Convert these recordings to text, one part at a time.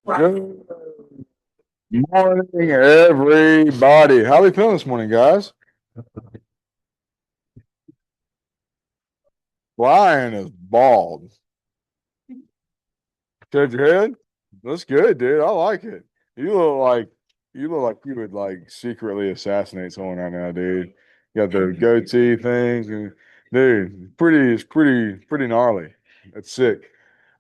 Good morning, everybody. How we feeling this morning, guys? Brian is bald. Shave your head? That's good, dude. I like it. You look like you would like secretly assassinate someone right now, dude. You got the goatee things and dude, pretty gnarly. That's sick.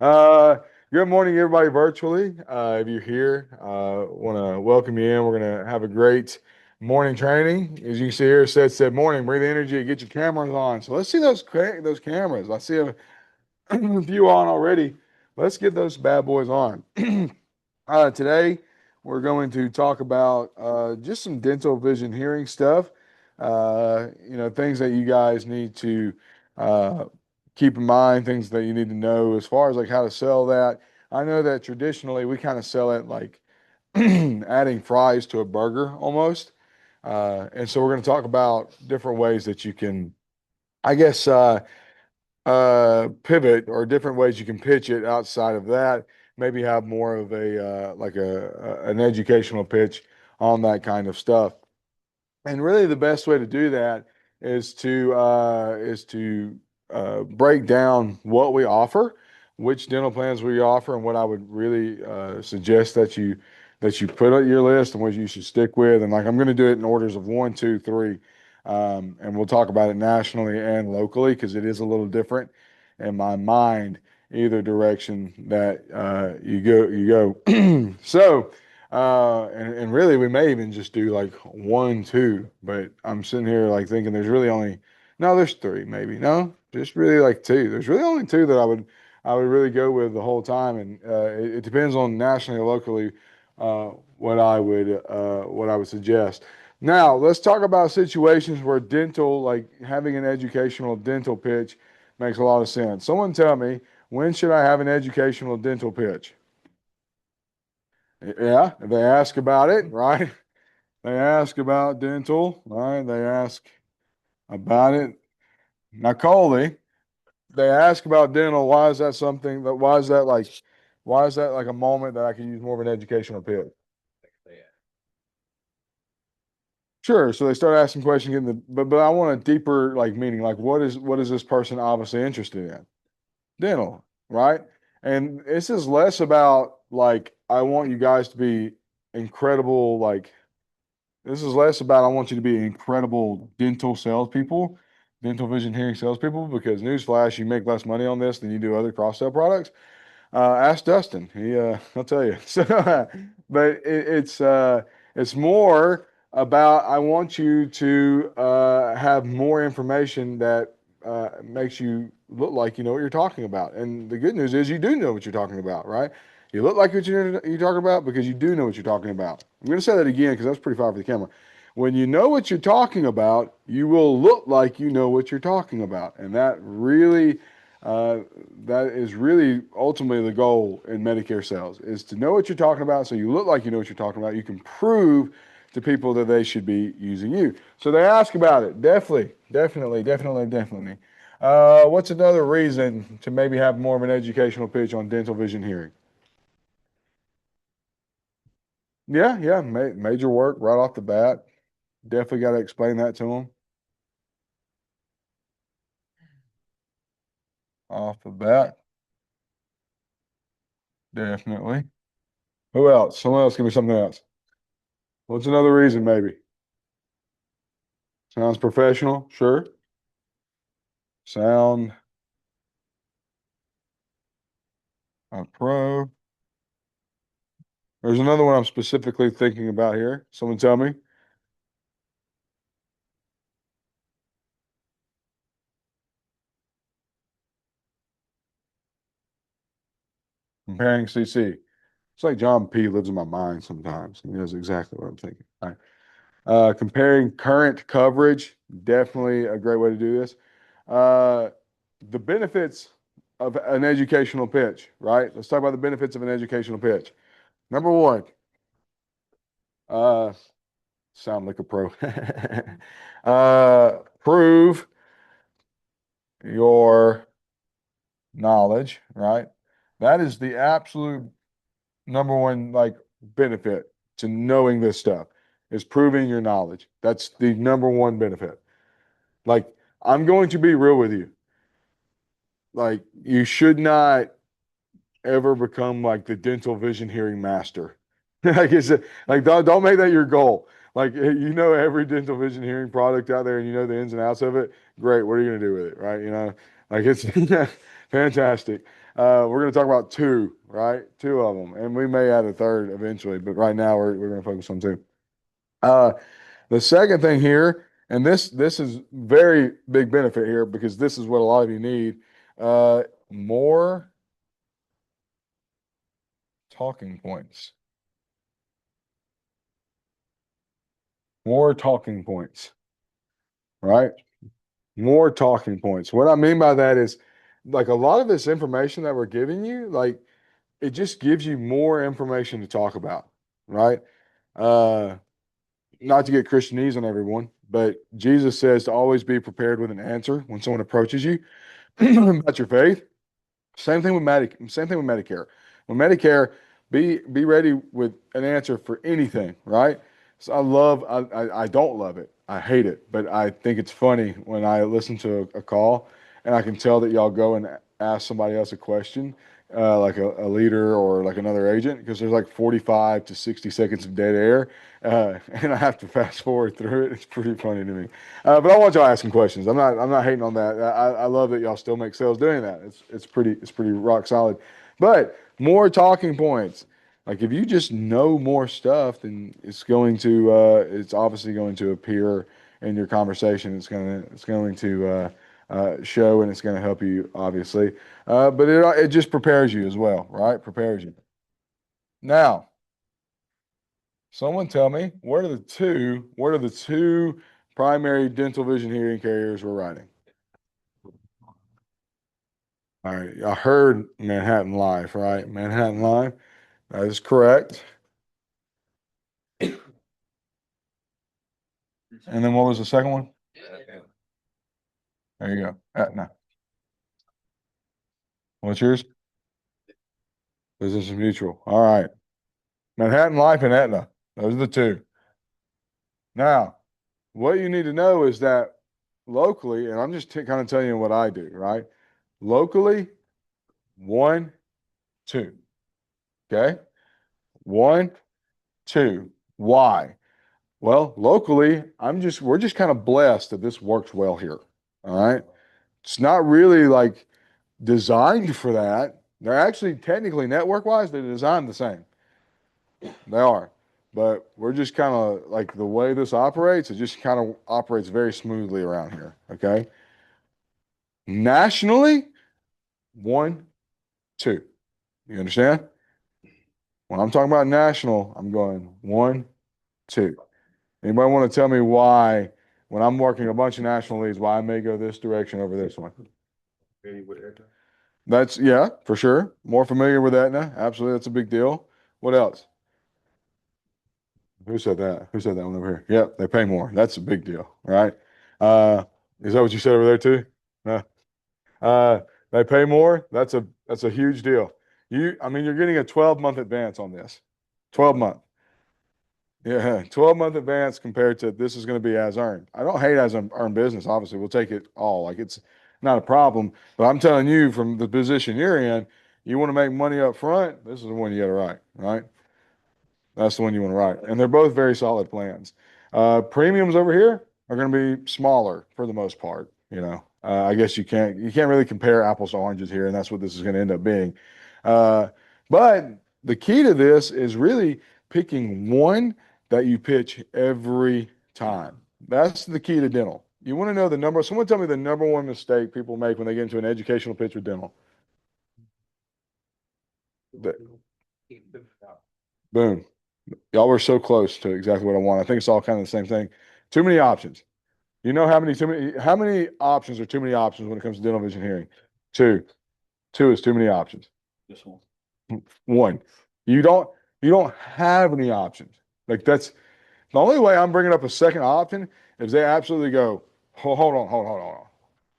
Uh Good morning, everybody virtually. If you're here, want to welcome you in. We're gonna have a great morning training. As you can see here, it said morning, breathe energy, get your cameras on. So let's see those cameras. I see a few on already. Let's get those bad boys on. Today, we're going to talk about just some dental vision hearing stuff. Things that you guys need to uh, keep in mind, things that you need to know as far as like how to sell that. I know that traditionally we kind of sell it like adding fries to a burger almost. And so we're going to talk about different ways that you can, I guess, pivot or different ways you can pitch it outside of that. Maybe have more of a an educational pitch on that kind of stuff. And really, the best way to do that is to break down what we offer, which dental plans we offer, and what I would really suggest that you put on your list and what you should stick with. And like I'm going to do it in orders of one, two, three, and we'll talk about it nationally and locally because it is a little different in my mind, either direction that you go. So. And really, we may even just do like one, two, but I'm sitting here like thinking there's really only, no, there's three maybe. No, just really like two. There's really only two that I would really go with the whole time. And it depends on nationally or locally what I would suggest. Now, let's talk about situations where dental, like having an educational dental pitch makes a lot of sense. Someone tell me, when should I have an educational dental pitch? Yeah, they ask about it, right? They ask about dental, right? They ask about it. Now, Coley, they ask about dental. Why is that like a moment that I can use more of an educational pitch? Sure. So they start asking questions, but I want a deeper like meaning. Like, what is this person obviously interested in? Dental, right? And this is less about like I want you guys to be incredible, like this is less about I want you to be incredible dental salespeople, dental vision hearing salespeople, because newsflash, you make less money on this than you do other cross-sell products. Ask Dustin. He'll tell you. So, but it's more about I want you to have more information that makes you look like you know what you're talking about. And the good news is you do know what you're talking about, right? You look like what you're talking about because you do know what you're talking about. I'm going to say that again because that's pretty far for the camera. When you know what you're talking about, you will look like you know what you're talking about, and uh, that is really ultimately the goal in Medicare sales is to know what you're talking about so you look like you know what you're talking about. You can prove to people that they should be using you. So they ask about it. Definitely. What's another reason to maybe have more of an educational pitch on dental vision hearing? Yeah, major work right off the bat. Definitely got to explain that to them off the bat. Definitely. Who else? Someone else give me something else. What's another reason, maybe? Sounds professional, sure. Sound a pro. There's another one I'm specifically thinking about here. Someone tell me. Comparing CC. It's like John P lives in my mind sometimes. He knows exactly what I'm thinking. All right. Comparing current coverage, definitely a great way to do this. Uh, the benefits of an educational pitch, right? Let's talk about the benefits of an educational pitch. Number one, uh, sound like a pro. Prove your knowledge, right? That is the absolute number one like benefit to knowing this stuff is proving your knowledge. That's the number one benefit. Like, I'm going to be real with you. Like, you should not ever become like the dental vision hearing master. Like it's like don't make that your goal. Like you know every dental vision hearing product out there and you know the ins and outs of it. Great. What are you gonna do with it? Right? You know, like it's fantastic. We're gonna talk about two, right? Two of them, and we may add a third eventually, but right now we're gonna focus on two. Uh, the second thing here, and this is very big benefit here because this is what a lot of you need. More talking points. More talking points, right? More talking points. What I mean by that is like a lot of this information that we're giving you, like it just gives you more information to talk about, right? Uh, Not to get Christianese on everyone, but Jesus says to always be prepared with an answer when someone approaches you about your faith. Same thing with Medicare. With Medicare, be ready with an answer for anything, right? So I don't love it. I hate it, but I think it's funny when I listen to a call and I can tell that y'all go and ask somebody else a question, like a leader or like another agent, because there's like 45 to 60 seconds of dead air, and I have to fast forward through it. It's pretty funny to me. But I want y'all asking questions. I'm not hating on that. I love that y'all still make sales doing that. It's pretty rock solid. But more talking points. Like if you just know more stuff, then it's obviously going to appear in your conversation. It's going to show and it's going to help you obviously. But it just prepares you as well, right? Prepares you. Now, someone tell me what are the two primary dental vision hearing carriers we're writing? All right, I heard Manhattan Life, right? Manhattan Life. That is correct. And then what was the second one? There you go. Aetna. What's yours? Business Mutual. All right. Manhattan Life and Aetna. Those are the two. Now, what you need to know is that locally, and I'm just kind of telling you what I do, right? Locally, one, two. Okay. One, two. Why? Well, locally, we're just kind of blessed that this works well here. All right. It's not really like designed for that. They're actually technically network wise, they're designed the same. They are. But we're just kind of like the way this operates, it just kind of operates very smoothly around here. Okay. Nationally, one, two. You understand? When I'm talking about national, I'm going one, two. Anybody want to tell me why, when I'm working a bunch of national leads, why I may go this direction over this one? That's, yeah, for sure. More familiar with Aetna. Absolutely. That's a big deal. What else? Who said that? Who said that one over here? Yep, they pay more. That's a big deal, right? Uh, is that what you said over there too? No. They pay more. That's a huge deal. I mean, you're getting a 12-month advance on this. 12-month. Yeah, 12-month advance compared to this is going to be as earned. I don't hate as earned business. Obviously, we'll take it all. Like it's not a problem. But I'm telling you, from the position you're in, you want to make money up front. This is the one you got to write, right? That's the one you want to write. And they're both very solid plans. Premiums over here are going to be smaller for the most part. I guess you can't really compare apples to oranges here, and that's what this is going to end up being. Uh, but the key to this is really picking one that you pitch every time. That's the key to dental. You want to know the number. Someone tell me the number one mistake people make when they get into an educational pitch with dental. The- Boom. Y'all were so close to exactly what I want. I think it's all kind of the same thing. Too many options. You know how many options are too many options when it comes to dental vision hearing? Two. Two is too many options. Just one. One. You don't you don't have any options. Like that's the only way I'm bringing up a second option is they absolutely go, hold on, hold on.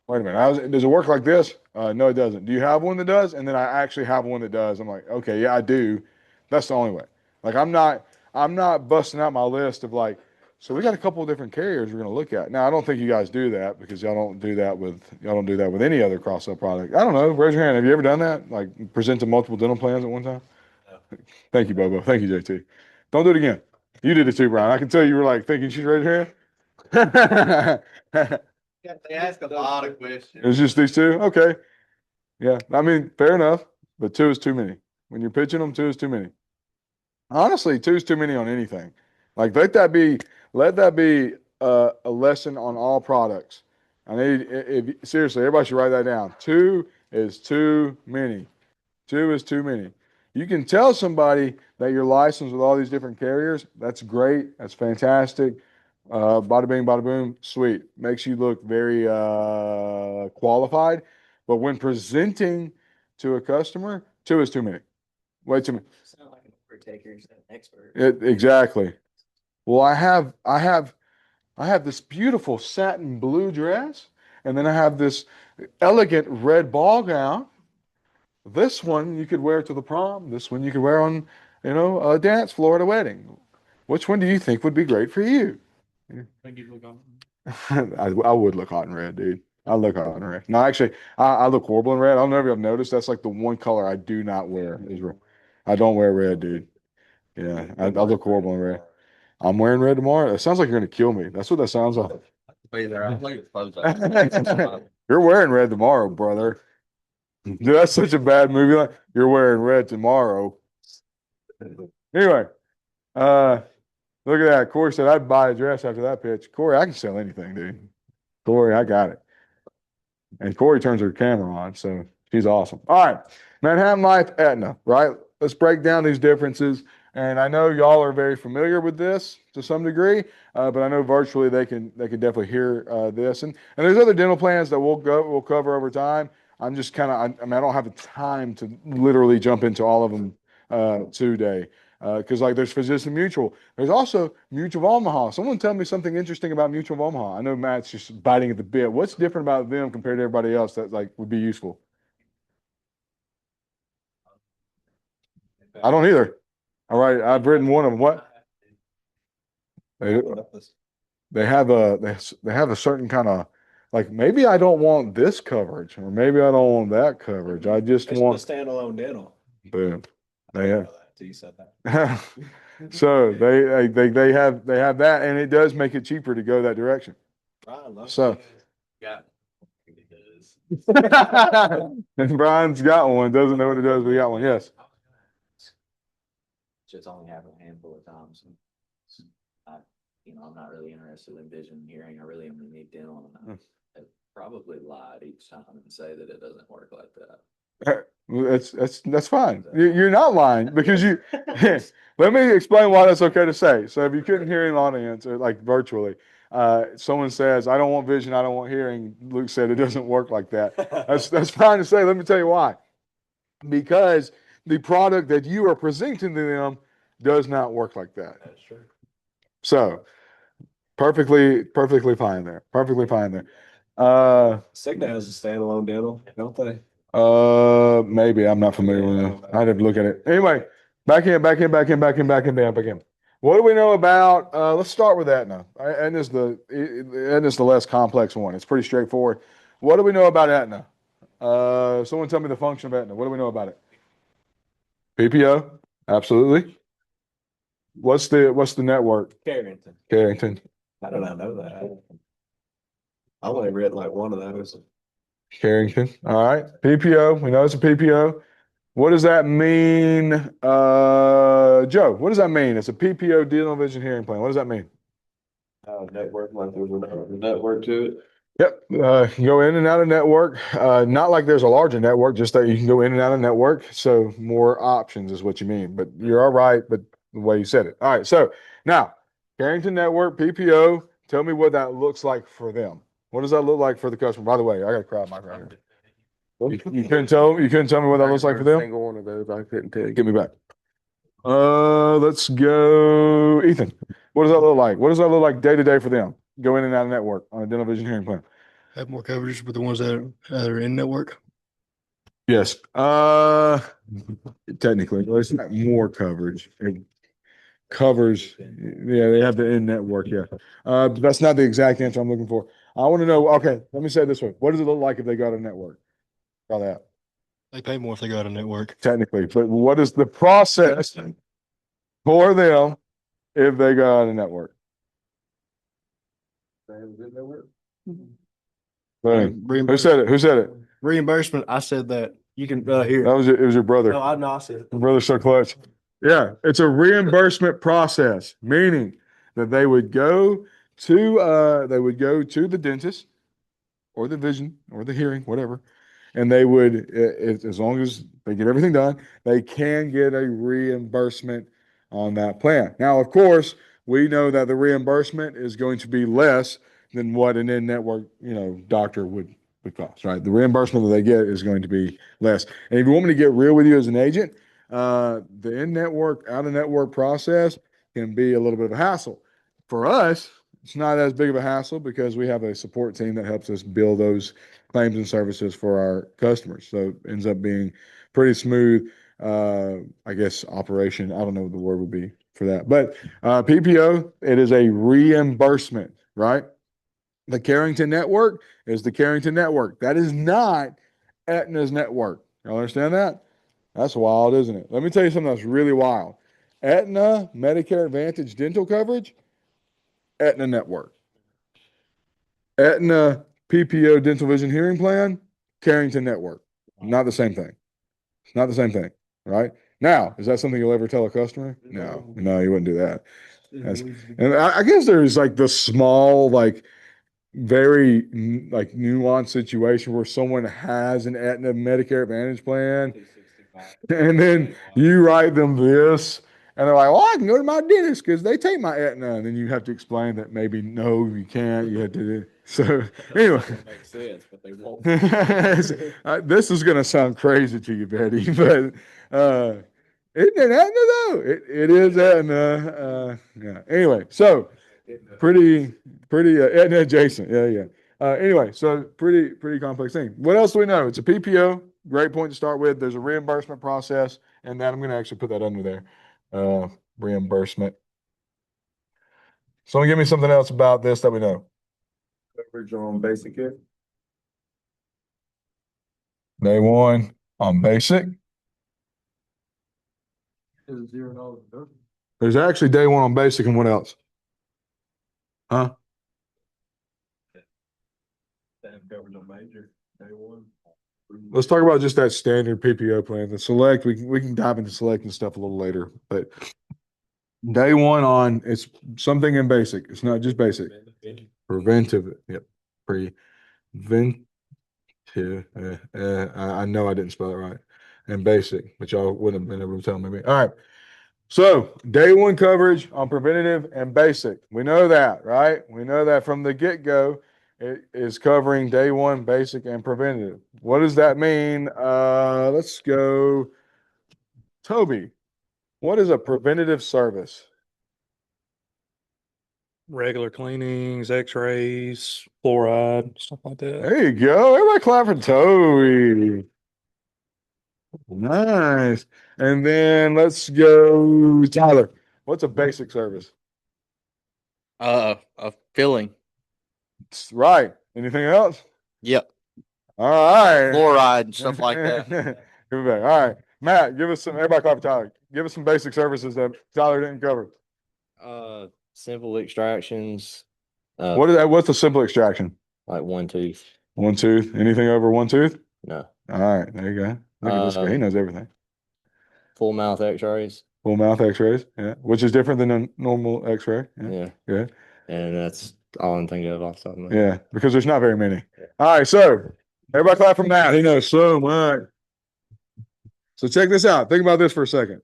Wait a minute. Does it work like this? No, it doesn't. Do you have one that does? And then I actually have one that does. I'm like, okay, yeah, I do. That's the only way. Like I'm not busting out my list of like, so we got a couple of different carriers we're gonna look at. Now I don't think you guys do that because y'all don't do that with any other cross-sell product. I don't know. Raise your hand. Have you ever done that? Like presented multiple dental plans at one time? No. Thank you, Bobo. Thank you, JT. Don't do it again. You did it too, Brian. I can tell you were like thinking she's raised her hand. They ask a lot of questions. It's just these two? Okay. Yeah. I mean, fair enough, but two is too many. When you're pitching them, two is too many. Honestly, two is too many on anything. Like let that be a lesson on all products. I need if seriously, everybody should write that down. Two is too many. Two is too many. You can tell somebody that you're licensed with all these different carriers. That's great. That's fantastic. Bada bing, bada boom, sweet. Makes you look very qualified. But when presenting to a customer, two is too many. Way too many. Sound like an order taker instead of an expert. Exactly. Well, I have this beautiful satin blue dress, and then I have this elegant red ball gown. This one you could wear to the prom. This one you could wear on, a dance floor at a wedding. Which one do you think would be great for you? Think you look on. I would look hot in red, dude. I look hot in red. No, actually, I look horrible in red. I don't know if you've noticed. That's like the one color I do not wear is red. I don't wear red, dude. Yeah, I look horrible in red. I'm wearing red tomorrow. It sounds like you're gonna kill me. That's what that sounds like. Be there. I'm looking at clothes. Like You're wearing red tomorrow, brother. Dude, that's such a bad movie. Like you're wearing red tomorrow. Anyway, look at that. Corey said I'd buy a dress after that pitch. Corey, I can sell anything, dude. Corey, I got it. And Corey turns her camera on, so she's awesome. All right, Manhattan Life, Aetna, right? Let's break down these differences. And I know y'all are very familiar with this to some degree, but I know virtually they can definitely hear this. And there's other dental plans that we'll cover over time. I'm just kind of I mean I don't have the time to literally jump into all of them today because like there's Physician Mutual. There's also Mutual of Omaha. Someone tell me something interesting about Mutual of Omaha. I know Matt's just biting at the bit. What's different about them compared to everybody else that like would be useful? I don't either. All right, I've written one of them. What? They, they have they have a certain kind of like maybe I don't want this coverage or maybe I don't want that coverage. I just it's want the standalone dental. boom. I They didn't have know that until you said that. so they have that and it does make it cheaper to go that direction. Brian loves So- it. Yeah. It does. And Brian's got one, doesn't know what it does, but he got one. Yes. Just only happened a handful of times. I'm not really interested in vision, hearing. I really only need dental. And I probably lied each time and say that it doesn't work like that. That's fine. You're not lying because you. Let me explain why that's okay to say. So if you couldn't hear in the audience or like virtually, someone says, "I don't want vision, I don't want hearing." Luke said it doesn't work like that. That's fine to say. Let me tell you why. Because the product that you are presenting to them does not work like that. That's true. So perfectly fine there. Perfectly fine there. Cigna has a standalone dental, don't they? Maybe I'm not familiar with them. I'd have to look at it. Anyway, back in. What do we know about? Let's start with Aetna. Aetna's the less complex one. It's pretty straightforward. What do we know about Aetna? Someone tell me the function of Aetna. What do we know about it? PPO, absolutely. What's the network? Carrington. Carrington. How did I know that? I only read like one of those. Carrington. All right. PPO. We know it's a PPO. What does that mean? Joe, what does that mean? It's a PPO dental vision hearing plan. What does that mean? Network, like there's a network to it. Yep. You can go in and out of network. Not like there's a larger network, just that you can go in and out of network. So more options is what you mean. But you're all right, but the way you said it. All right. So now, Carrington Network, PPO, tell me what that looks like for them. What does that look like for the customer? By the way, I got a crowd mic right here. You couldn't tell me what that looks like for them? Single one of those, I couldn't tell you. Give me back. Let's go, Ethan. What does that look like? What does that look like day to day for them? Go in and out of network on a dental vision hearing plan. Have more coverage with the ones that are in network. Yes. Technically, well, it's not more coverage. It covers, yeah, they have the in-network, yeah. But that's not the exact answer I'm looking for. I want to know, okay, let me say it this way. What does it look like if they got a network? Call that They pay more if they got a network. technically, but what is the process for them if they got a network? Boom. Who said it? Who said it? Reimbursement, I said that. You can hear. That was it was your brother. No, I said it. Your brother's so clutch. Yeah, it's a reimbursement process, meaning that they would go to the dentist or the vision or the hearing, whatever, and they would, as long as they get everything done, they can get a reimbursement on that plan. Now, of course, we know that the reimbursement is going to be less than what an in-network, doctor would cost, right? The reimbursement that they get is going to be less. And if you want me to get real with you as an agent, the in-network, out-of-network process can be a little bit of a hassle. For us, it's not as big of a hassle because we have a support team that helps us build those claims and services for our customers. So it ends up being pretty smooth, I guess, operation. I don't know what the word would be for that. But PPO, it is a reimbursement, right? The Carrington Network is the Carrington Network. That is not Aetna's network. You understand that? That's wild, isn't it? Let me tell you something that's really wild. Aetna Medicare Advantage dental coverage, Aetna Network. Aetna PPO dental vision hearing plan, Carrington Network. Not the same thing. It's not the same thing, right? Now, is that something you'll ever tell a customer? No, you wouldn't do that. And I guess there's like the small, like very like nuanced situation where someone has an Aetna Medicare Advantage plan, and then you write them this, and they're like, "Well, I can go to my dentist because they take my Aetna," and then you have to explain that maybe no, you can't. You have to. So anyway, Makes sense, but they won't. this is gonna sound crazy to you, Betty, but isn't it Aetna though? It is Aetna. Yeah. Anyway, so pretty Aetna adjacent. Yeah, yeah. Anyway, so pretty complex thing. What else do we know? It's a PPO. Great point to start with. There's a reimbursement process, and that I'm going to actually put that under there. Reimbursement. Someone give me something else about this that we know. Coverage on basic care. Day one on basic. $0. There's actually day one on basic, and what else? Huh? Coverage on major, day one. Let's talk about just that standard PPO plan. The select, we can dive into select and stuff a little later, but day one on it's something in basic. It's not just basic. Preventive. Yep. Preventive. I know I didn't spell it right. And basic, but y'all wouldn't have been able to tell me. All right. So day one coverage on preventative and basic. We know that, right? We know that from the get-go. It is covering day one, basic, and preventative. What does that mean? Let's go. Toby, what is a preventative service? Regular cleanings, x-rays, fluoride, stuff like that. There you go. Everybody clap for Toby. Nice. And then let's go, Tyler. What's a basic service? A filling. Right. Anything else? Yep. All right. Fluoride and stuff like that. Give it back. All right. Matt, give us some, everybody clap for Tyler. Give us some basic services that Tyler didn't cover. Simple extractions, What is that? What's a simple extraction? like one tooth. One tooth. Anything over one tooth? No. All right. There you go. Look at this guy. He knows everything. Full mouth x-rays. Full mouth x-rays. Yeah. Which is different than a normal x-ray. Yeah. Yeah. Yeah. And that's all I'm thinking of off the top of my head. Yeah. Because there's not very many. All right. So everybody clap for Matt. He knows so much. So check this out. Think about this for a second.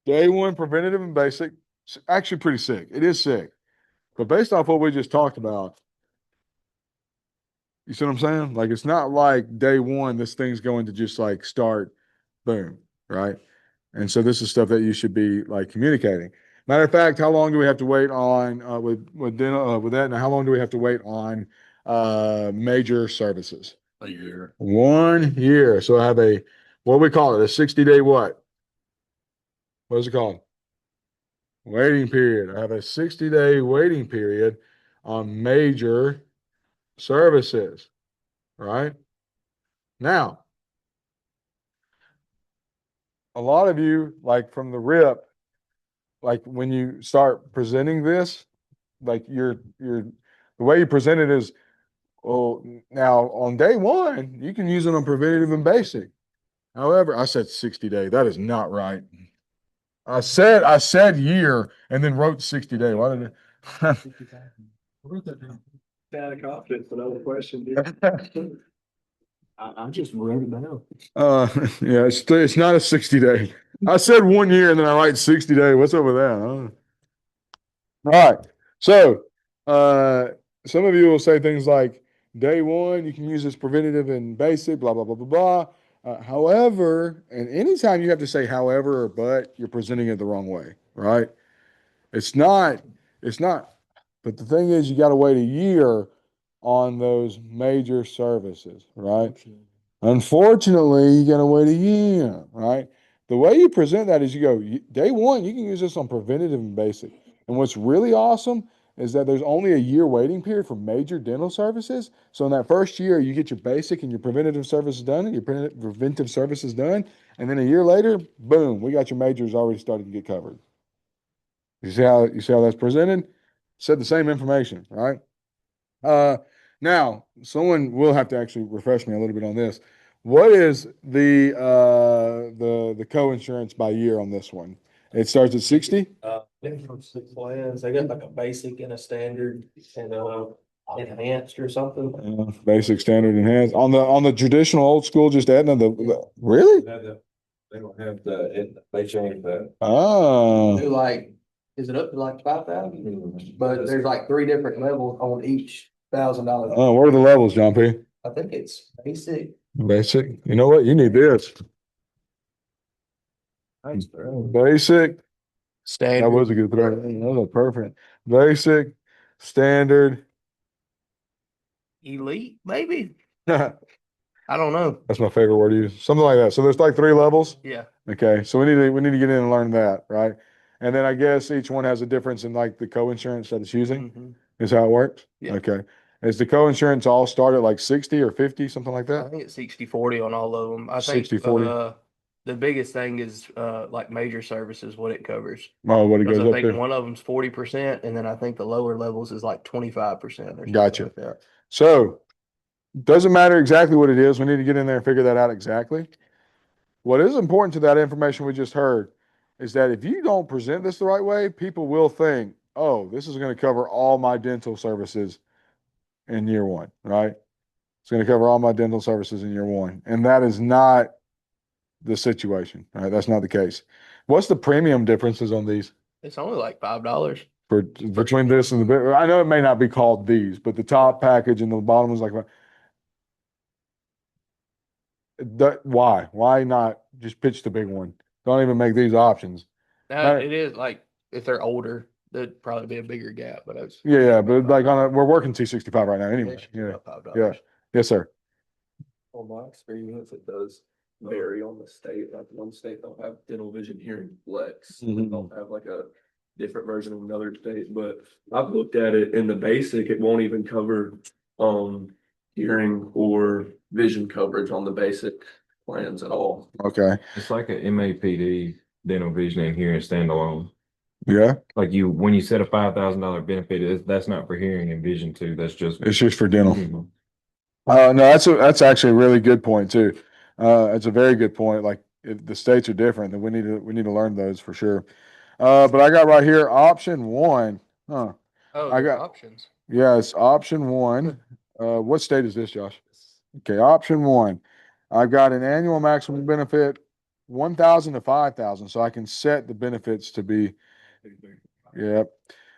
Day one, preventative and basic. It's actually pretty sick. It is sick. But based off what we just talked about, you see what I'm saying? Like, it's not like day one, this thing's going to just like start, boom, right? And so this is stuff that you should be like communicating. Matter of fact, how long do we have to wait on with that? Now, how long do we have to wait on major services? A year. 1 year. So I have a, what do we call it? A 60-day what? What is it called? Waiting period. I have a 60-day waiting period on major services, right? Now, a lot of you, like from the rip, like when you start presenting this, like the way you present it is, well, now on day one, you can use it on preventative and basic. However, I said 60-day. That is not right. I said year and then wrote 60-day. Why did it? Out of confidence, another question, dude. I just wrote it down. Yeah, it's not a 60-day. I said 1 year and then I write 60-day. What's up with that? I don't know. All right. So, some of you will say things like day one, you can use this preventative and basic, blah, blah, blah, blah, blah. However, and anytime you have to say however or but, you're presenting it the wrong way, right? It's not, but the thing is, you got to wait a year on those major services, right? Unfortunately, you got to wait a year, right? The way you present that is you go, day one, you can use this on preventative and basic. And what's really awesome is that there's only a year waiting period for major dental services. So in that first year, you get your basic and your preventative services done and your preventive services done. And then a year later, boom, we got your majors already started to get covered. You see how that's presented? Said the same information, right? Now someone will have to actually refresh me a little bit on this. What is the co-insurance by year on this one? It starts at 60? Different six plans, they got like a basic and a standard and enhanced or something. Basic, standard, enhanced. On the traditional old school, just adding really? They don't have they changed that. Oh, Do like, is it up to like 5,000? But there's like 3 different levels on each $1,000. oh, what are the levels, John P? I think it's basic. Basic. You know what? You need this. Thanks, bro. Basic. That Standard. was a good throw. That was perfect. Basic, standard. Elite, maybe? That's I don't know. my favorite word to use. Something like that. So there's like 3 levels. Yeah. Okay. So we need to get in and learn that, right? And then I guess each one has a difference in like the co-insurance that it's using. Mhm. Is how it works? Yeah. Okay. Is the co-insurance all start at like 60 or 50, something like I that? think it's 60/40 on all of them. I think 60/40. the biggest thing is like major services, what it covers. Oh, what it Because goes I up think to. one of them's 40%, and then I think the lower levels is like 25% or something Gotcha. like that. So doesn't matter exactly what it is. We need to get in there and figure that out exactly. What is important to that information we just heard is that if you don't present this the right way, people will think, oh, this is going to cover all my dental services in year one, right? It's going to cover all my dental services in year one. And that is not the situation, right? That's not the case. What's the premium differences on these It's only like $5. for between this and the bit? I know it may not be called these, but the top package and the bottom is like, why? Why not just pitch the big one? Don't even make these options. Now, Right. it is like if they're older, there'd probably be a bigger gap, but it's Yeah, but like we're working T65 right now anyway. Yeah. about $5. Yeah. Yes, sir. On my experience, it does vary on the state. Like one state they'll have dental vision hearing flex. Mhm. They'll have like a different version of another state, but I've looked at it in the basic, it won't even cover hearing or vision coverage on the basic plans at all. Okay. It's like a MAPD dental vision and hearing standalone. Yeah. Like when you set a $5,000 benefit, that's not for hearing and vision too. That's just. It's just for dental. Mhm. No, that's actually a really good point too. It's a very good point. Like if the states are different, then we need to learn those for sure. But I got right here option one. Huh. Oh, I there's got- options. Yeah, it's option one. What state is this, Josh? Okay, option one. I've got an annual maximum benefit 1,000 to 5,000, so I can set the benefits to be. Yep.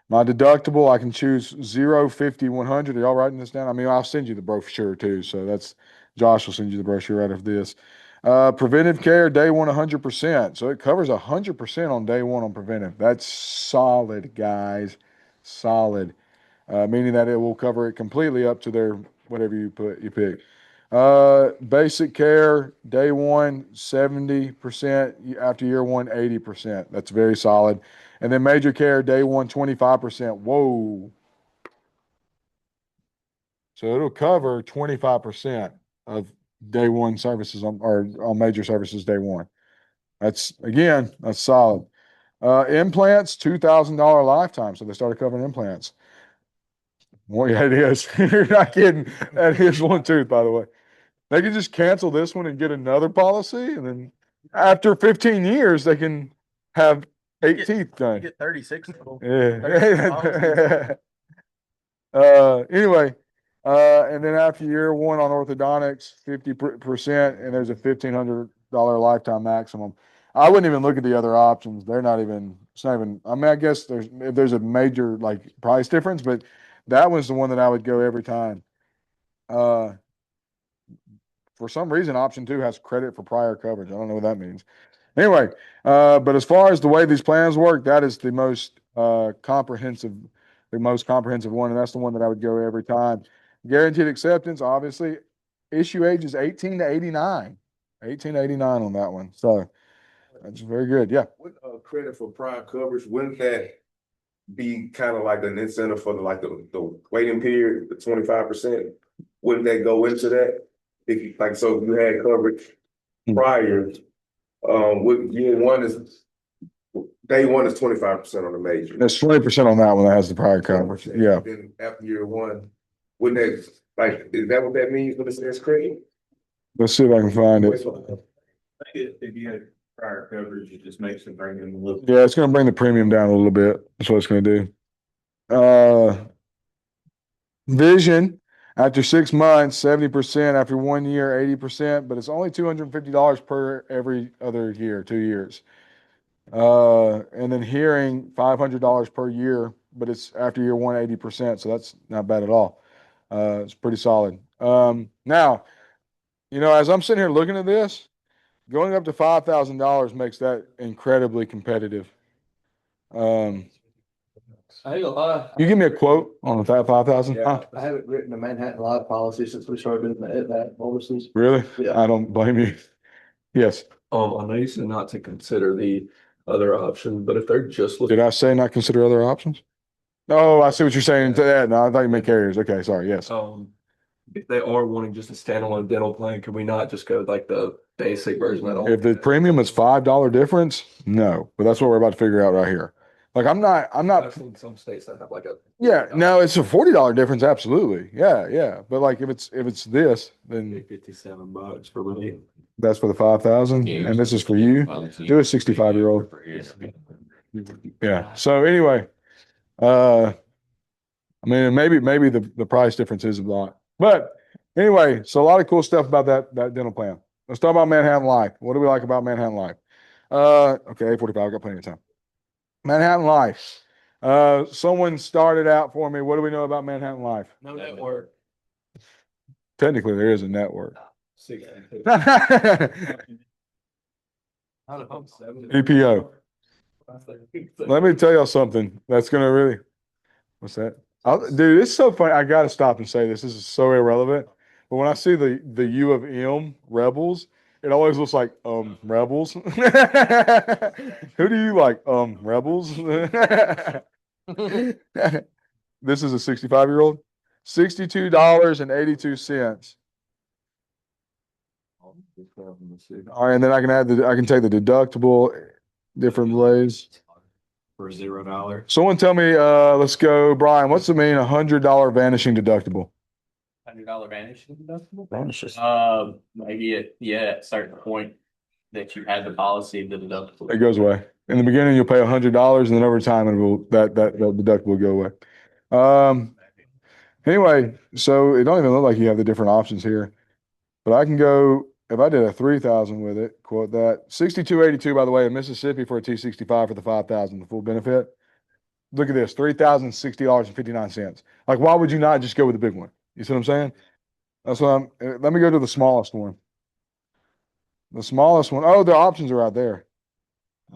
My deductible, I can choose 0, 50, 100. Are y'all writing this down? I mean, I'll send you the brochure too. So that's Josh will send you the brochure out of this. Preventive care, day one, 100%. So it covers 100% on day one on preventive. That's solid, guys. Solid. Meaning that it will cover it completely up to their whatever you pick. Basic care, day one, 70%, after year one, 80%. That's very solid. And then major care, day one, 25%. Whoa. So it'll cover 25% of day one services or on major services day one. That's solid. Implants, $2,000 lifetime. So they started covering implants. Well, yeah, it is. You're not kidding. That is one tooth, by the way. They can just cancel this one and get another policy, and then after 15 years, they can have 8 teeth done. Get 36. Yeah. Anyway, and then after year one on orthodontics, 50%, and there's a $1,500 lifetime maximum. I wouldn't even look at the other options. They're not even, it's not even, I mean, I guess there's a major like price difference, but that was the one that I would go every time. For some reason, option 2 has credit for prior coverage. I don't know what that means. Anyway, but as far as the way these plans work, that is the most comprehensive one, and that's the one that I would go every time. Guaranteed acceptance, obviously, issue age is 18 to 89. 18 to 89 on that one. So that's very good. Yeah. With credit for prior coverage, wouldn't that be kind of like an incentive for the waiting period, the 25%? Wouldn't that go into that? If you if you had coverage prior, with year one is day one is 25% on the major. That's 20% on that one that has the prior coverage. Yeah. Then after year one, wouldn't that is that what that means when it says credit? Let's see if I can find it. If you had prior coverage, it just makes the premium a little. Yeah, it's going to bring the premium down a little bit. That's what it's going to do. Vision, after 6 months, 70%, after 1 year, 80%, but it's only $250 per every other year, 2 years. And then hearing, $500 per year, but it's after year 1, 80%. So that's not bad at all. It's pretty solid. Now, as I'm sitting here looking at this, going up to $5,000 makes that incredibly competitive. I ain't gonna lie. You give me a quote on the 5,000? I haven't written a Manhattan Live policy since we started doing that policies. Really? Yeah. I don't blame you. Yes. I know you said not to consider the other option, but if they're just looking. Did I say not consider other options? Oh, I see what you're saying to that. No, I thought you meant carriers. Okay, sorry. Yes. If they are wanting just a standalone dental plan, could we not just go with like the basic version at all? If the premium is $5 difference, no. But that's what we're about to figure out right here. Like I'm not. I've seen some states that have like a. Yeah, no, it's a $40 difference. Absolutely. Yeah. But like if it's this, then $57 for me. that's for the 5,000, and this is for you. Do a 65-year-old. Yeah. So anyway, I mean, maybe the price difference is a lot, but anyway, so a lot of cool stuff about that dental plan. Let's talk about Manhattan Life. What do we like about Manhattan Life? Okay, 8:45. I got plenty of time. Manhattan Life. Someone started out for me. What do we know about Manhattan Life? No network. Technically, there is a network. EPO. Let me tell y'all something that's gonna really. What's that? Dude, it's so funny. I gotta stop and say this. This is so irrelevant. But when I see the U of M Rebels, it always looks like Rebels. Who do you like? Rebels. This is a 65-year-old. $62.82. All right, and then I can take the deductible different ways. For $0. Someone tell me, let's go, Brian, what's the mean $100 vanishing deductible? $100 vanishing deductible? Vanishes. Maybe at a certain point that you had the policy, the deductible. It goes away. In the beginning, you'll pay $100, and then over time, that deductible will go away. Anyway, so it don't even look like you have the different options here, but I can go. If I did a 3,000 with it, quote that, 62.82, by the way, in Mississippi for a T65 for the 5,000, the full benefit. Look at this, $3,060.59. Like, why would you not just go with the big one? You see what I'm saying? That's what let me go to the smallest one. The smallest one. Oh, the options are right there.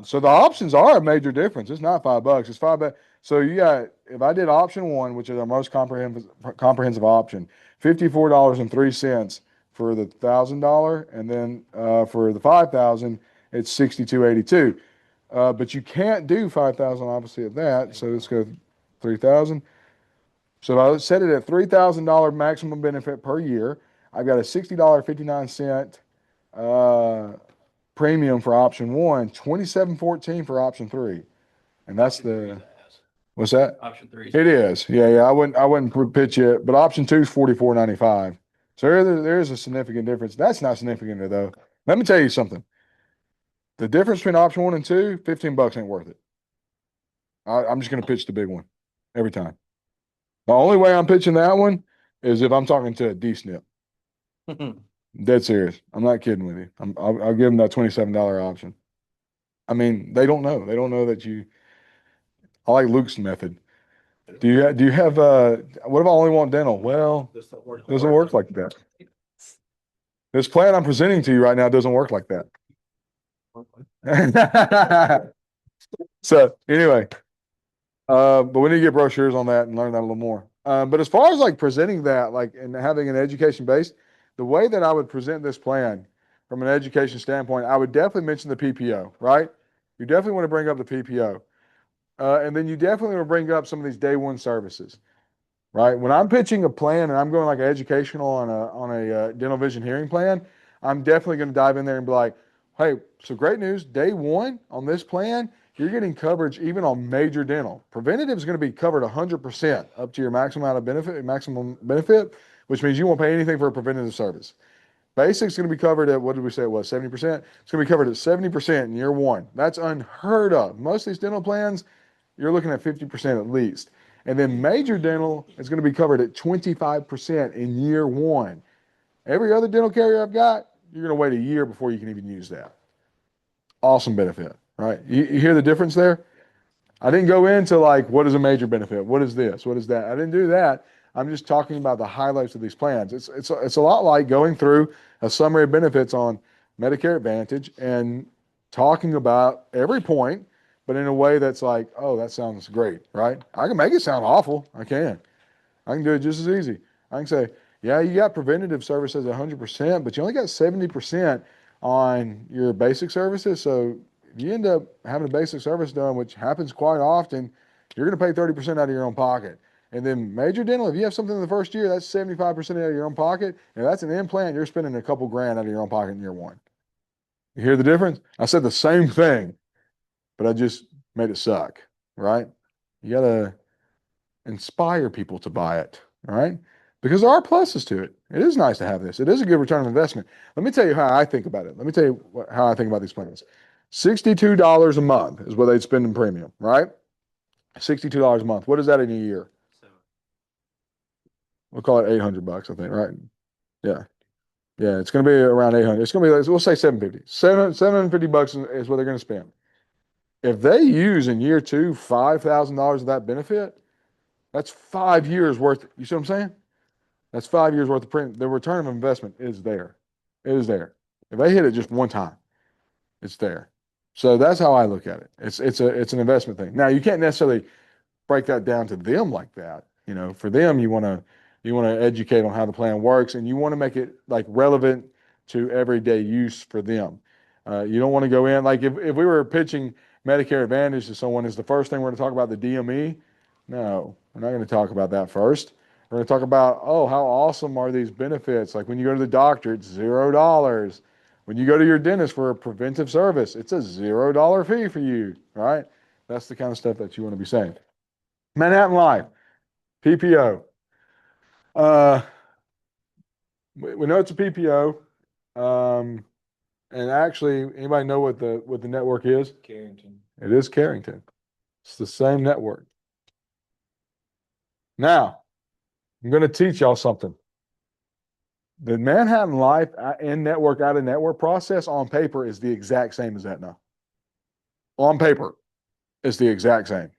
So the options are a major difference. It's not $5. It's $5. So you got, if I did option 1, which is our most comprehensive option, $54.03 for the $1,000, and then for the 5,000, it's 62.82. But you can't do 5,000 obviously at that, so let's go 3,000. So I set it at $3,000 maximum benefit per year. I've got a $60.59 premium for option one, 27.14 for option three. And that's the, what's that? Option three. It is. Yeah, yeah. I wouldn't pitch it, but option two is 44.95. So there's a significant difference. That's not significant though. Let me tell you something. The difference between option one and two, $15 ain't worth it. I'm just going to pitch the big one every time. The only way I'm pitching that one is if I'm talking to a D-SNP. Dead serious. I'm not kidding with you. I'll give them that $27 option. I mean, they don't know. They don't know that you. I like Luke's method. Do you have what if I only want dental? Well, it doesn't work like that. This plan I'm presenting to you right now doesn't work like that. So anyway, but we need to get brochures on that and learn that a little more. But as far as like presenting that, like and having an education base, the way that I would present this plan from an education standpoint, I would definitely mention the PPO, right? You definitely want to bring up the PPO. And then you definitely want to bring up some of these day one services, right? When I'm pitching a plan and I'm going like educational on a dental vision hearing plan, I'm definitely going to dive in there and be like, hey, so great news, day one on this plan, you're getting coverage even on major dental. Preventative is going to be covered 100% up to your maximum benefit, which means you won't pay anything for a preventative service. Basic is going to be covered at, what did we say it was, 70%? It's going to be covered at 70% in year one. That's unheard of. Most of these dental plans, you're looking at 50% at least. And then major dental is going to be covered at 25% in year one. Every other dental carrier I've got, you're going to wait a year before you can even use that. Awesome benefit, right? You hear the difference there? I didn't go into like, what is a major benefit? What is this? What is that? I didn't do that. I'm just talking about the highlights of these plans. It's a lot like going through a summary of benefits on Medicare Advantage and talking about every point, but in a way that's like, oh, that sounds great, right? I can make it sound awful. I can do it just as easy. I can say, yeah, you got preventative services 100%, but you only got 70% on your basic services. So if you end up having a basic service done, which happens quite often, you're going to pay 30% out of your own pocket. And then major dental, if you have something in the first year, that's 75% out of your own pocket. And if that's an implant, you're spending a couple grand out of your own pocket in year one. You hear the difference? I said the same thing, but I just made it suck, right? You got to inspire people to buy it, right? Because there are pluses to it. It is nice to have this. It is a good return on investment. Let me tell you how I think about it. Let me tell you how I think about these plans. $62 a month is what they'd spend in premium, right? $62 a month. What is that in a year? We'll call it $800, I think, right? Yeah. Yeah, it's going to be around 800. It's going to be, we'll say 750. $750 is what they're going to spend. If they use in year two $5,000 of that benefit, that's 5 years worth. You see what I'm saying? That's 5 years worth of premium. The return of investment is there. It is there. If they hit it just one time, it's there. So that's how I look at it. It's an investment thing. Now you can't necessarily break that down to them like that. You know, for them, you want to educate on how the plan works, and you want to make it like relevant to everyday use for them. You don't want to go in like if we were pitching Medicare Advantage to someone, is the first thing we're going to talk about the DME? No, we're not going to talk about that first. We're going to talk about, oh, how awesome are these benefits? Like when you go to the doctor, it's $0. When you go to your dentist for a preventive service, it's a $0 fee for you, right? That's the kind of stuff that you want to be saying. Manhattan Life, PPO. We know it's a PPO. And actually, anybody know what the network is? Carrington. It is Carrington. It's the same network. Now, I'm going to teach y'all something. The Manhattan Life in-network, out-of-network process on paper is the exact same as that now. On paper, it's the exact same.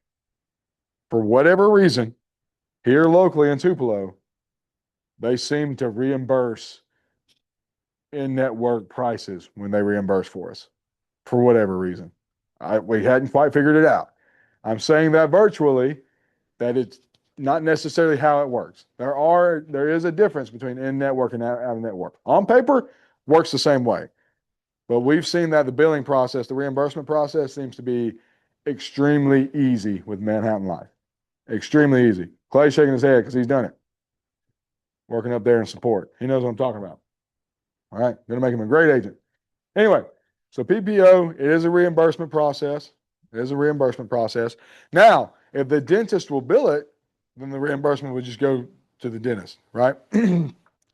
For whatever reason, here locally in Tupelo, they seem to reimburse in-network prices when they reimburse for us, for whatever reason. We hadn't quite figured it out. I'm saying that virtually, that it's not necessarily how it works. There is a difference between in-network and out-of-network. On paper, works the same way. But we've seen that the billing process, the reimbursement process seems to be extremely easy with Manhattan Life. Extremely easy. Clay's shaking his head because he's done it. Working up there in support. He knows what I'm talking about. All right. Going to make him a great agent. Anyway, so PPO, it is a reimbursement process. It is a reimbursement process. Now, if the dentist will bill it, then the reimbursement would just go to the dentist, right?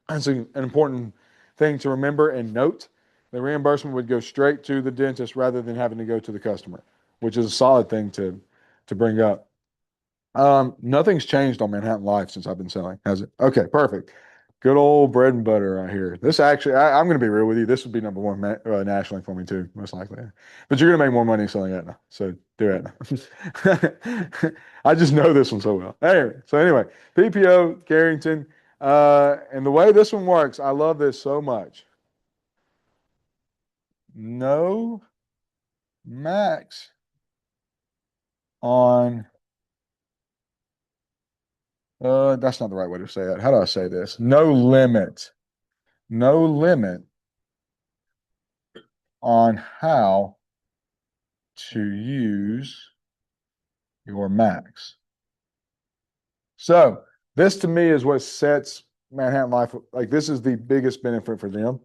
That's an important thing to remember and note. The reimbursement would go straight to the dentist rather than having to go to the customer, which is a solid thing to bring up. Nothing's changed on Manhattan Life since I've been selling, has it? Okay, perfect. Good old bread and butter right here. This actually, I'm going to be real with you. This would be number one nationally for me too, most likely. But you're going to make more money selling Aetna, so do Aetna. I just know this one so well. Anyway, PPO, Carrington, and the way this one works, I love this so much. No max on, that's not the right way to say it. How do I say this? No limit on how to use your max. So this to me is what sets Manhattan Life, like this is the biggest benefit for them.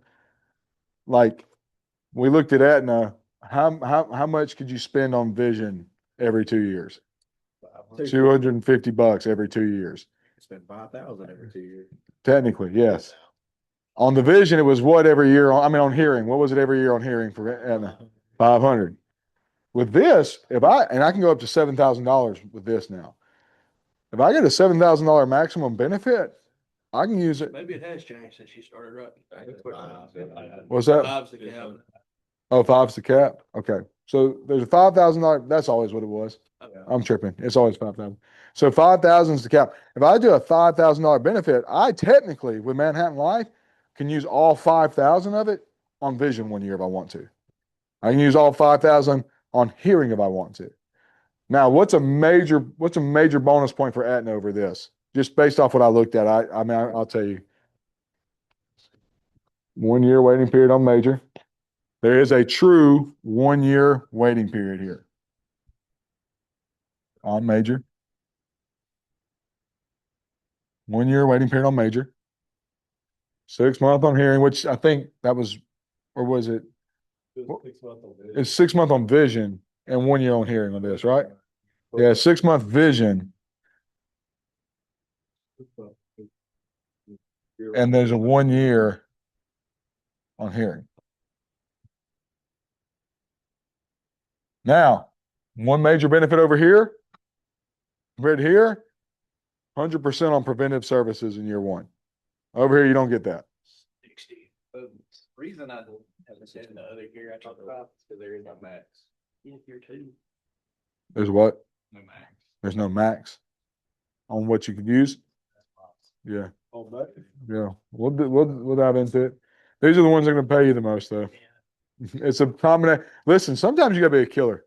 Like we looked at Aetna, how much could you spend on vision every 2 years? $250 every 2 years. Spend 5,000 every 2 years. Technically, yes. On the vision, it was what every year? On hearing. What was it every year on hearing for Aetna? 500. With this, and I can go up to $7,000 with this now. If I get a $7,000 maximum benefit, I can use it. Maybe it has changed since you started writing. What's that? Five's the cap. Oh, five's the cap? Okay. So there's a $5,000. That's always what it was. I'm tripping. It's always 5,000. So 5,000 is the cap. If I do a $5,000 benefit, I technically, with Manhattan Life, can use all 5,000 of it on vision 1 year if I want to. I can use all 5,000 on hearing if I want to. Now, what's a major bonus point for Aetna over this? Just based off what I looked at, I'll tell you. 1 year waiting period on major. There is a true 1 year waiting period here on major. 1 year waiting period on major. 6 month on hearing, which I think that was, or was it? It's 6 month on vision and 1 year on hearing on this, right? Yeah, 6 month vision. And there's a 1 year on hearing. Now, one major benefit over here, compared to here, 100% on preventive services in year one. Over here, you don't get that. 60. The reason I haven't said the other gear I talked about is because there is no max. In year two, There's what? no max. There's no max on what you can use. Yeah. Yeah. We'll dive into it. These are the ones that are going to pay you the most, though. It's a combination. Listen, sometimes you got to be a killer.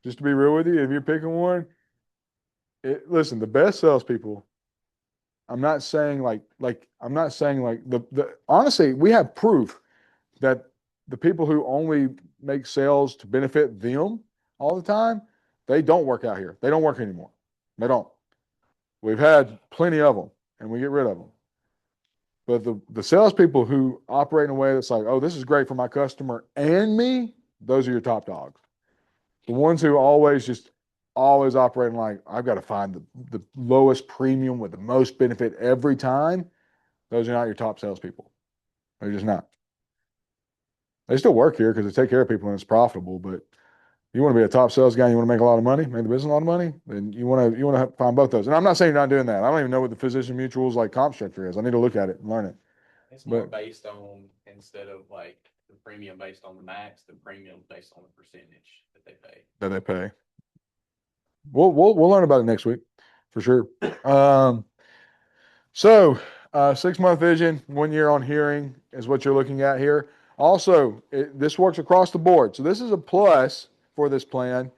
Just to be real with you, if you're picking one, listen, the best salespeople. I'm not saying like honestly, we have proof that the people who only make sales to benefit them all the time, they don't work out here. They don't work anymore. They don't. We've had plenty of them, and we get rid of them. But the salespeople who operate in a way that's like, oh, this is great for my customer and me, those are your top dogs. The ones who always operating like, I've got to find the lowest premium with the most benefit every time, those are not your top salespeople. They're just not. They still work here because they take care of people and it's profitable, but you want to be a top sales guy, you want to make a lot of money, make the business a lot of money, then you want to find both those. And I'm not saying you're not doing that. I don't even know what the Physician Mutual's like comp structure is. I need to look at it and learn it. It's more based on, instead of like the premium based on the max, the premium based on the percentage that they pay. We'll learn about it next week for sure. So 6 month vision, 1 year on hearing is what you're looking at here. Also, this works across the board. So this is a plus for this plan,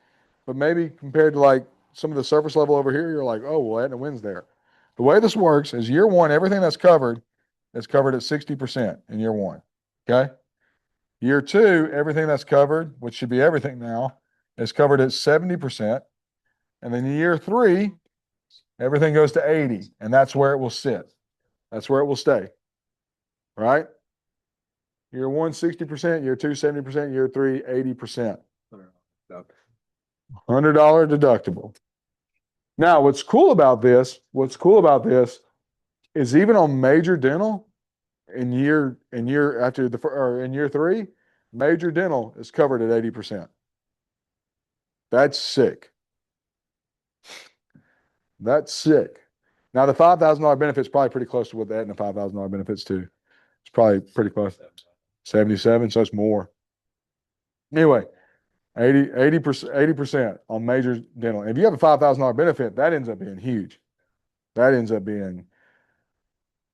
but maybe compared to like some of the surface level over here, you're like, oh, well, Aetna wins there. The way this works is year one, everything that's covered is covered at 60% in year one. Okay. Year two, everything that's covered, which should be everything now, is covered at 70%. And then year three, everything goes to 80, and that's where it will sit. That's where it will stay. Right? Year one, 60%, year two, 70%, year three, 80%. $100 deductible. Now, what's cool about this is even on major dental in year three, major dental is covered at 80%. That's sick. That's sick. Now the $5,000 benefit is probably pretty close to what the Aetna $5,000 benefits too. It's probably pretty close. 77, so it's more. Anyway, 80% on major dental. If you have a $5,000 benefit, that ends up being huge. That ends up being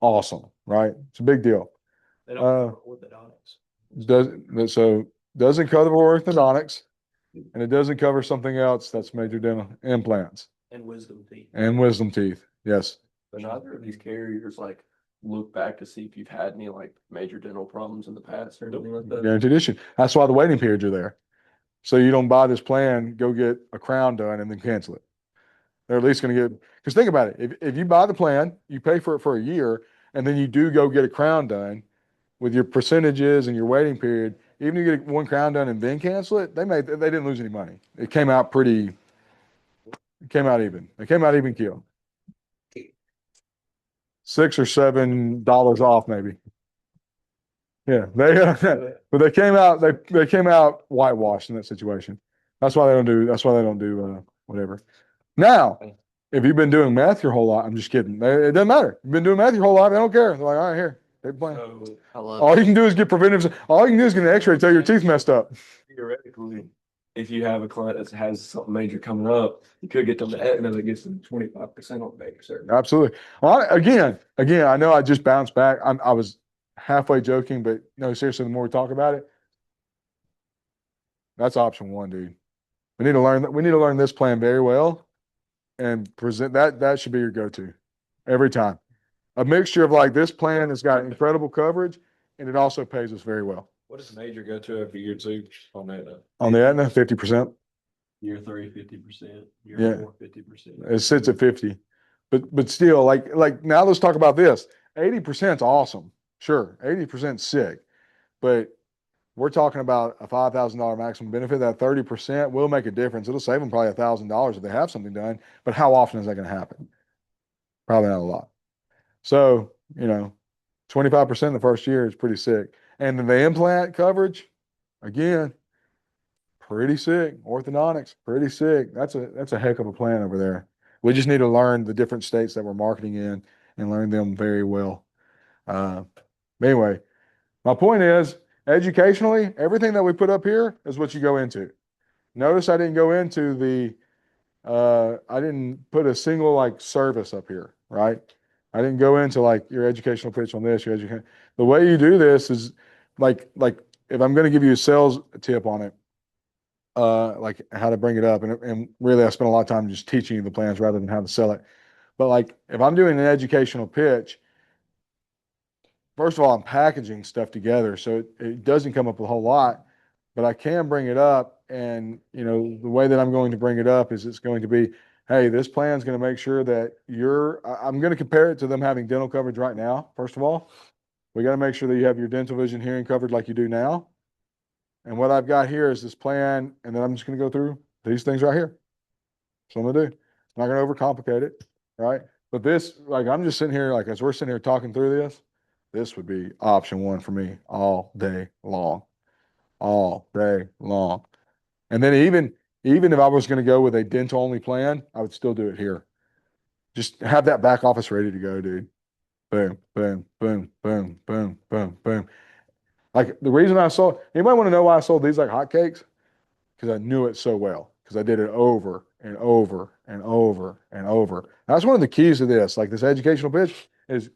awesome, right? It's a big deal. They don't cover orthodontics. Doesn't cover orthodontics, and it doesn't cover something else that's major dental implants And wisdom teeth. and wisdom teeth. Yes. But neither of these carriers like look back to see if you've had any like major dental problems in the past or anything like that. Guaranteed issue. That's why the waiting periods are there. So you don't buy this plan, go get a crown done and then cancel it. They're at least going to get, because think about it. If you buy the plan, you pay for it for a year, and then you do go get a crown done with your percentages and your waiting period, even if you get one crown done and then cancel it, they didn't lose any money. It came out even. It came out even keel. $6 or $7 off maybe. Yeah, but they came out whitewashed in that situation. That's why they don't do whatever. Now, if you've been doing math your whole life, I'm just kidding. It doesn't matter. You've been doing math your whole life, they don't care. They're like, all right, here, take the plan. All you can do is get all you can do is get an x-ray, tell your teeth messed up. Theoretically, if you have a client that has something major coming up, you could get them to Aetna that gets them 25% on major surgery. Absolutely. Well, again, I know I just bounced back. I was halfway joking, but no, seriously, the more we talk about it, that's option one, dude. We need to learn this plan very well and present that. That should be your go-to every time. A mixture of like this plan has got incredible coverage and it also pays us very well. What does major go to after year two on that? On the Aetna, 50%. Year three, 50%. Yeah. Year four, 50%. It sits at 50. But still, like now let's talk about this. 80% is awesome. Sure, 80% sick. But we're talking about a $5,000 maximum benefit. That 30% will make a difference. It'll save them probably $1,000 if they have something done. But how often is that going to happen? Probably not a lot. So, 25% the first year is pretty sick. And then the implant coverage, again, pretty sick. Orthodontics, pretty sick. That's a heck of a plan over there. We just need to learn the different states that we're marketing in and learn them very well. Anyway, my point is, educationally, everything that we put up here is what you go into. Notice I didn't go into I didn't put a single like service up here, right? I didn't go into like your educational pitch on this, the way you do this is like if I'm going to give you a sales tip on it, like how to bring it up. And really I spent a lot of time just teaching you the plans rather than how to sell it. But like if I'm doing an educational pitch, first of all, I'm packaging stuff together, so it doesn't come up a whole lot, but I can bring it up. And, the way that I'm going to bring it up is it's going to be, hey, this plan is going to make sure that I'm going to compare it to them having dental coverage right now. First of all, we got to make sure that you have your dental, vision, hearing covered like you do now. And what I've got here is this plan, and then I'm just going to go through these things right here. That's what I'm going to do. I'm not going to overcomplicate it, right? But this, like, I'm just sitting here, like, as we're sitting here talking through this would be option one for me all day long. All day long. And then even if I was going to go with a dental only plan, I would still do it here. Just have that back office ready to go, dude. Boom, boom, boom, boom, boom, boom, boom. Like the reason anybody want to know why I sold these like hotcakes? Because I knew it so well. Because I did it over and over and over and over. That's one of the keys to this. Like this educational pitch is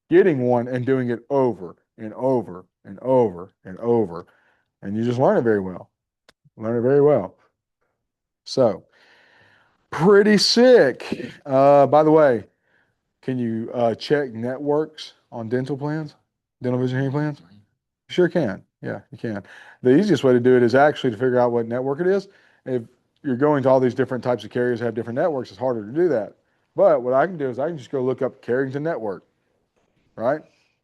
getting one and doing it over and over and over and over. And you just learn it very well. Learn it very well. So Pretty sick. By the way, can you check networks on dental plans, dental vision hearing plans? Sure can. Yeah, you can. The easiest way to do it is actually to figure out what network it is. If you're going to all these different types of carriers that have different networks, it's harder to do that. But what I can do is I can just go look up Carrington Network, right?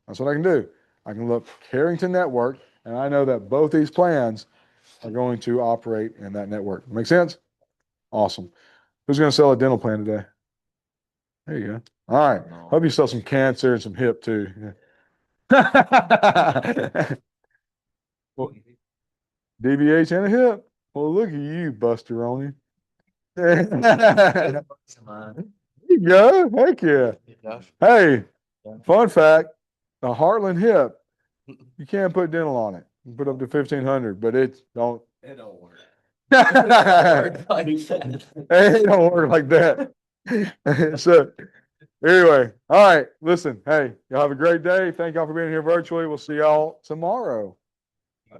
That's what I can do. I can look Carrington Network, and I know that both these plans are going to operate in that network. Make sense? Awesome. Who's going to sell a dental plan today? There you go. All right. Hope you sell some cancer and some hip too. Yeah. Well, DVH and a hip. Well, look at you, Buster on you. There you go. Heck yeah. Hey, fun fact, the Heartland hip, you can't put dental on it. You can put up to 1,500, but it don't. It don't work. It don't work like that. So anyway, all right, listen, hey, y'all have a great day. Thank y'all for being here virtually. We'll see y'all tomorrow. Yeah.